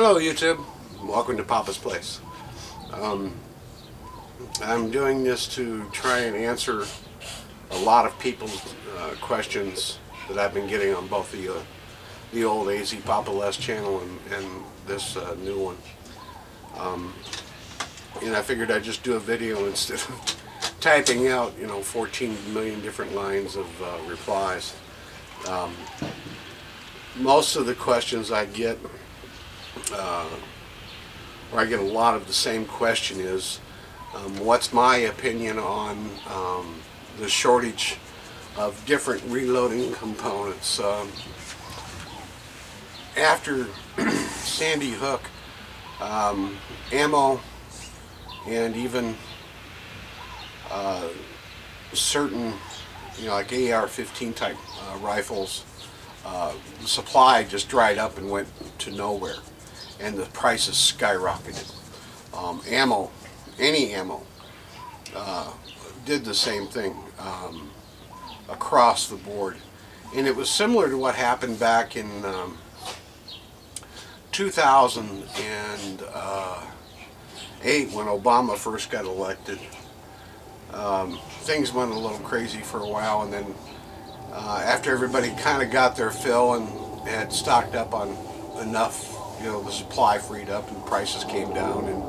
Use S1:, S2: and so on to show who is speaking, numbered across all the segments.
S1: Hello YouTube, welcome to Papa's Place. I'm doing this to try and answer a lot of people's questions that I've been getting on both the old AZ Papa Les channel and this new one. And I figured I'd just do a video instead of typing out 14 million different lines of replies. Most of the questions I get, or I get a lot of the same question is, what's my opinion on the shortage of different reloading components? After Sandy Hook, ammo and even certain, like AR-15 type rifles, the supply just dried up and went to nowhere, and the prices skyrocketed. Ammo, any ammo, did the same thing across the board, and it was similar to what happened back in 2008 when Obama first got elected. Things went a little crazy for a while, and then after everybody kind of got their fill and had stocked up on enough, the supply freed up and prices came down and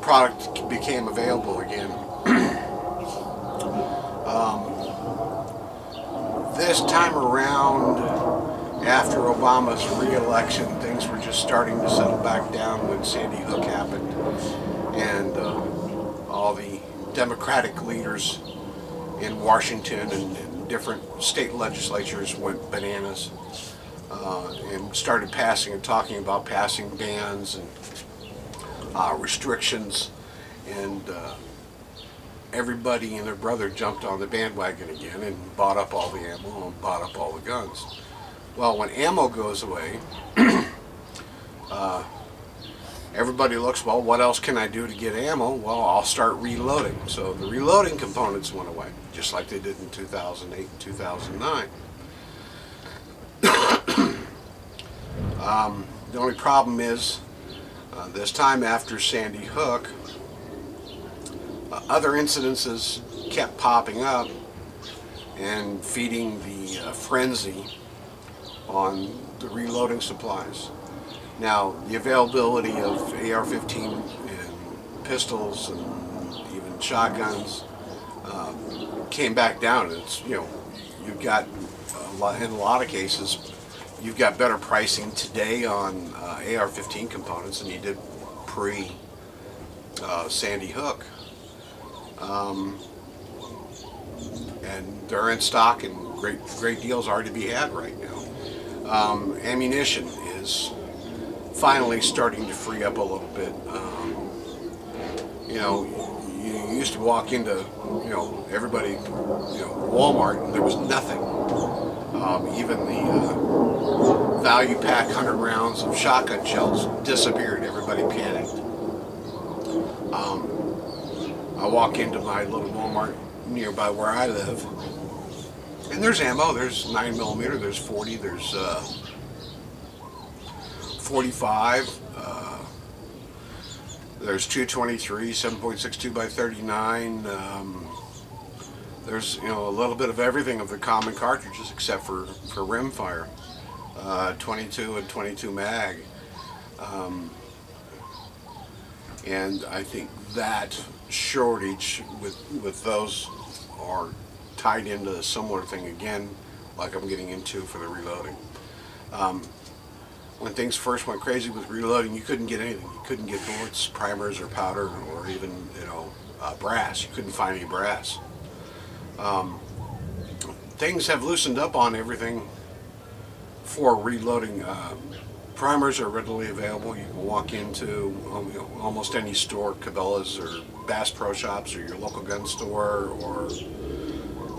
S1: product became available again. This time around, after Obama's re-election, things were just starting to settle back down when Sandy Hook happened, and all the Democratic leaders in Washington and different state legislatures went bananas and started passing and talking about passing bans and restrictions, and everybody and their brother jumped on the bandwagon again and bought up all the ammo and bought up all the guns. Well, when ammo goes away, everybody looks, well, what else can I do to get ammo? Well, I'll start reloading. So the reloading components went away, just like they did in 2008 and 2009. The only problem is, this time after Sandy Hook, other incidences kept popping up and feeding the frenzy on the reloading supplies. Now, the availability of AR-15 and pistols and even shotguns came back down. It's, you've got in a lot of cases, you've got better pricing today on AR-15 components than you did pre Sandy Hook, and they're in stock, and great deals are to be had right now. Ammunition is finally starting to free up a little bit. You used to walk into, everybody, Walmart, and there was nothing. Even the value pack 100 rounds of shotgun shells disappeared. Everybody panicked. I walk into my little Walmart nearby where I live, and there's ammo. There's 9mm, there's 40, there's 45, there's 223, 7.62 by 39. There's a little bit of everything of the common cartridges except for rimfire, 22 and 22 mag, and I think that shortage with those are tied into a similar thing again, like I'm getting into for the reloading. When things first went crazy with reloading, you couldn't get anything. You couldn't get bullets, primers, or powder, or even brass. You couldn't find any brass. Things have loosened up on everything for reloading. Primers are readily available. You can walk into almost any store, Cabela's or Bass Pro Shops, or your local gun store,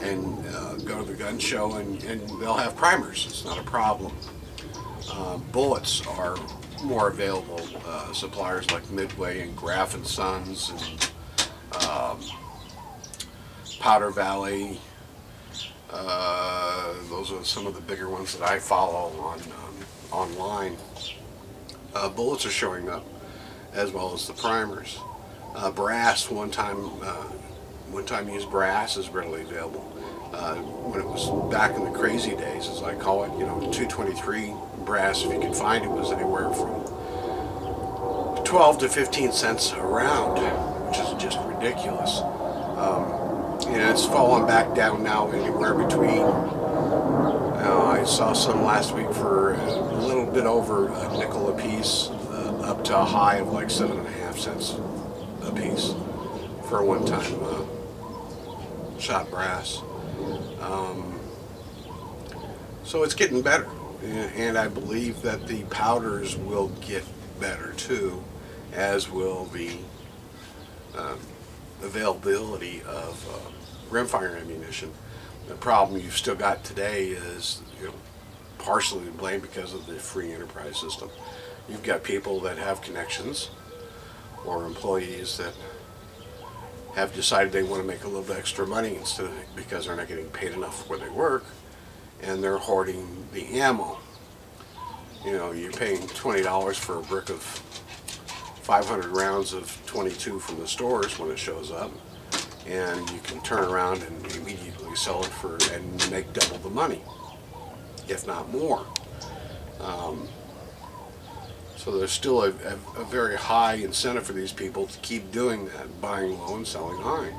S1: and go to the gun show, and they'll have primers. It's not a problem. Bullets are more available. Suppliers like Midway and Graff and Sons and Powder Valley. Those are some of the bigger ones that I follow on online. bullets are showing up, as well as the primers. Brass, one time used brass is readily available. When it was back in the crazy days, as I call it, 223 brass, if you could find it, was anywhere from 12 to 15 cents a round, which is just ridiculous. It's fallen back down now anywhere between, I saw some last week for a little bit over a nickel a piece, up to a high of like 7.5 cents a piece for a one-time shot brass. So it's getting better, and I believe that the powders will get better too, as will the availability of rimfire ammunition. The problem you've still got today is, partially to blame because of the free enterprise system. You've got people that have connections, or employees that have decided they want to make a little bit extra money because they're not getting paid enough where they work, and they're hoarding the ammo. You're paying $20 for a brick of 500 rounds of 22 from the stores when it shows up, and you can turn around and immediately sell it and make double the money, if not more. So there's still a very high incentive for these people to keep doing that, buying low and selling high.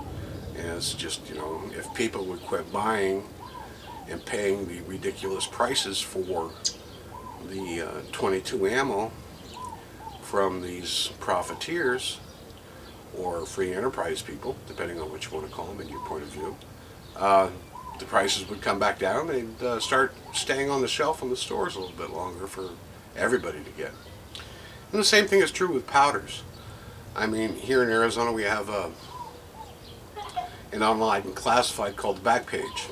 S1: And it's just, if people would quit buying and paying the ridiculous prices for the 22 ammo from these profiteers or free enterprise people, depending on what you want to call them in your point of view, the prices would come back down. They'd start staying on the shelf in the stores a little bit longer for everybody to get. And the same thing is true with powders. I mean, here in Arizona we have an online classified called the Backpage.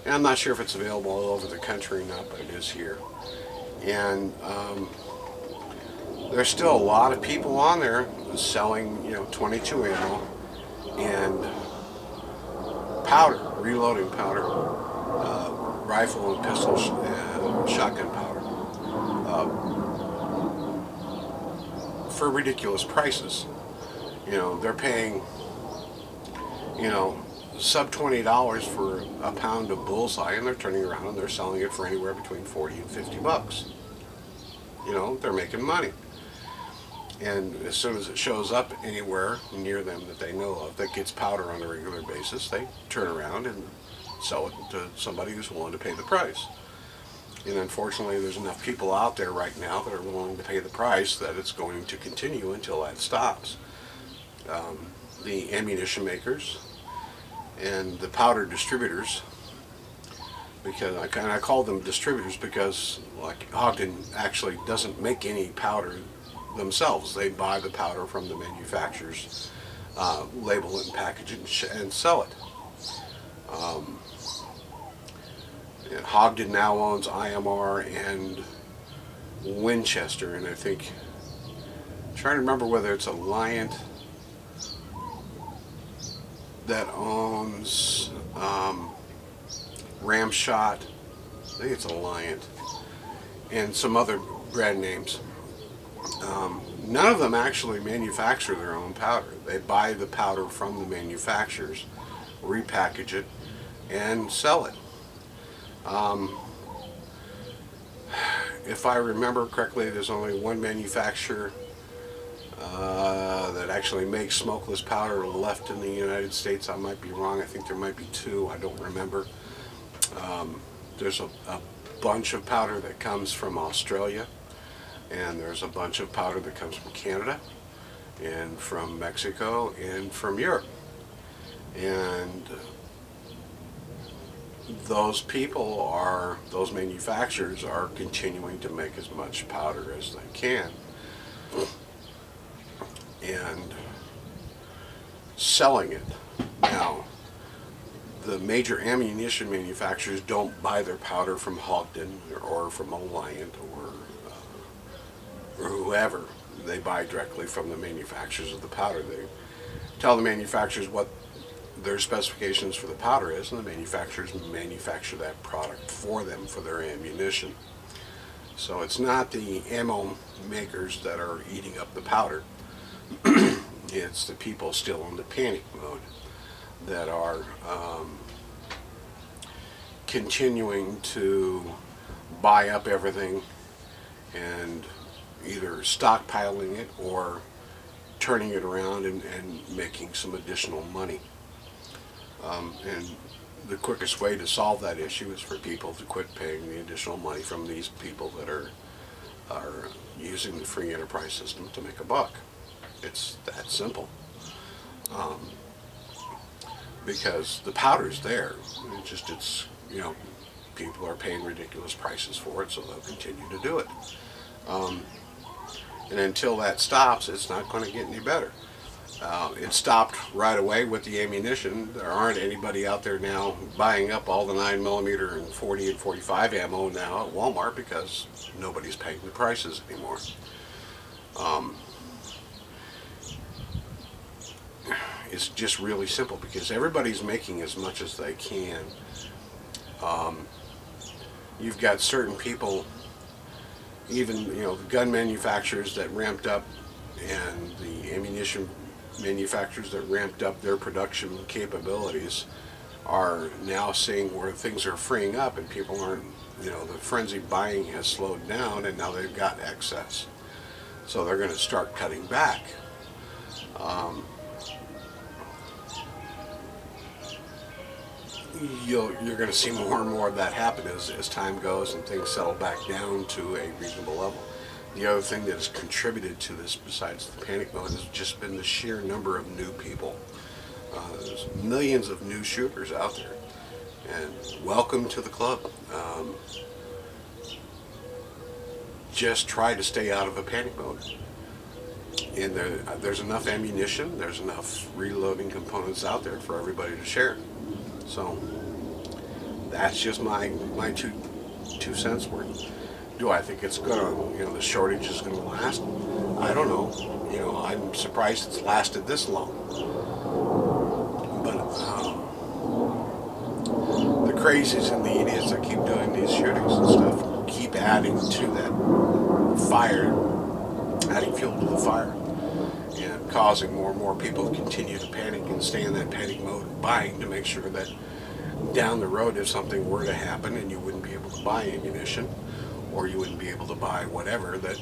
S1: And I'm not sure if it's available all over the country or not, but it is here. And there's still a lot of people on there selling, 22 ammo and powder, reloading powder, rifle and pistol, shotgun powder, for ridiculous prices. They're paying, sub $20 for a pound of bullseye, and they're turning around and they're selling it for anywhere between 40 and 50 bucks. They're making money. And as soon as it shows up anywhere near them that they know of that gets powder on a regular basis, they turn around and sell it to somebody who's willing to pay the price. And unfortunately, there's enough people out there right now that are willing to pay the price that it's going to continue until that stops. The ammunition makers and the powder distributors, because I call them distributors because, like, Ogden actually doesn't make any powder themselves. They buy the powder from the manufacturers, label it and package it and sell it. And Ogden now owns IMR and Winchester, and I think, I'm trying to remember whether it's Alliant that owns Ramshot. I think it's Alliant, and some other brand names. None of them actually manufacture their own powder. They buy the powder from the manufacturers, repackage it, and sell it. If I remember correctly, there's only one manufacturer that actually makes smokeless powder left in the United States. I might be wrong. I think there might be two. I don't remember. There's a bunch of powder that comes from Australia, and there's a bunch of powder that comes from Canada and from Mexico and from Europe. And those manufacturers are continuing to make as much powder as they can and selling it. Now, the major ammunition manufacturers don't buy their powder from Ogden or from Alliant or whoever. They buy directly from the manufacturers of the powder. They tell the manufacturers what their specifications for the powder is, and the manufacturers manufacture that product for them for their ammunition. So it's not the ammo makers that are eating up the powder. It's the people still in the panic mode that are continuing to buy up everything and either stockpiling it or turning it around and making some additional money. And the quickest way to solve that issue is for people to quit paying the additional money from these people that are using the free enterprise system to make a buck. It's that simple. Because the powder's there. It's you know, people are paying ridiculous prices for it, so they'll continue to do it. And until that stops, it's not going to get any better. It stopped right away with the ammunition. There aren't anybody out there now buying up all the 9mm and 40 and 45 ammo now at Walmart because nobody's paying the prices anymore. It's just really simple because everybody's making as much as they can. You've got certain people, even the gun manufacturers that ramped up, and the ammunition manufacturers that ramped up their production capabilities are now seeing where things are freeing up and people aren't, the frenzied buying has slowed down and now they've got excess. So they're going to start cutting back. You're going to see more and more of that happen as time goes and things settle back down to a reasonable level. The other thing that has contributed to this, besides the panic mode, has just been the sheer number of new people. There's millions of new shooters out there, and welcome to the club. Just try to stay out of a panic mode. And there's enough ammunition, there's enough reloading components out there for everybody to share. So that's just my two cents worth. Do I think it's gonna, the shortage is gonna last? I don't know. I'm surprised it's lasted this long. But the crazies and the idiots that keep doing these shootings and stuff keep adding to that fire, adding fuel to the fire, and causing more and more people to continue to panic and stay in that panic mode, buying to make sure that down the road, if something were to happen and you wouldn't be able to buy ammunition, or you wouldn't be able to buy whatever, that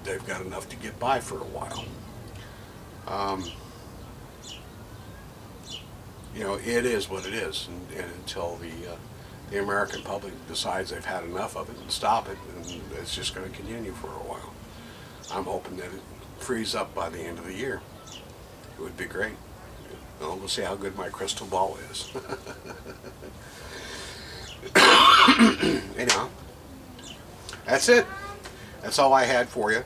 S1: they've got enough to get by for a while. It is what it is, and until the American public decides they've had enough of it and stop it, and it's just going to continue for a while. I'm hoping that it frees up by the end of the year. It would be great. We'll see how good my crystal ball is. Anyhow, that's it. That's all I had for you.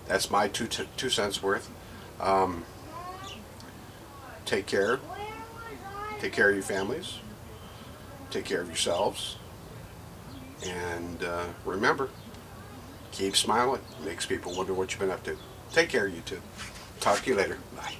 S1: That's my two cents worth. Take care. Take care of your families. Take care of yourselves. And remember, keep smiling. Makes people wonder what you've been up to. Take care, you two. Talk to you later. Bye.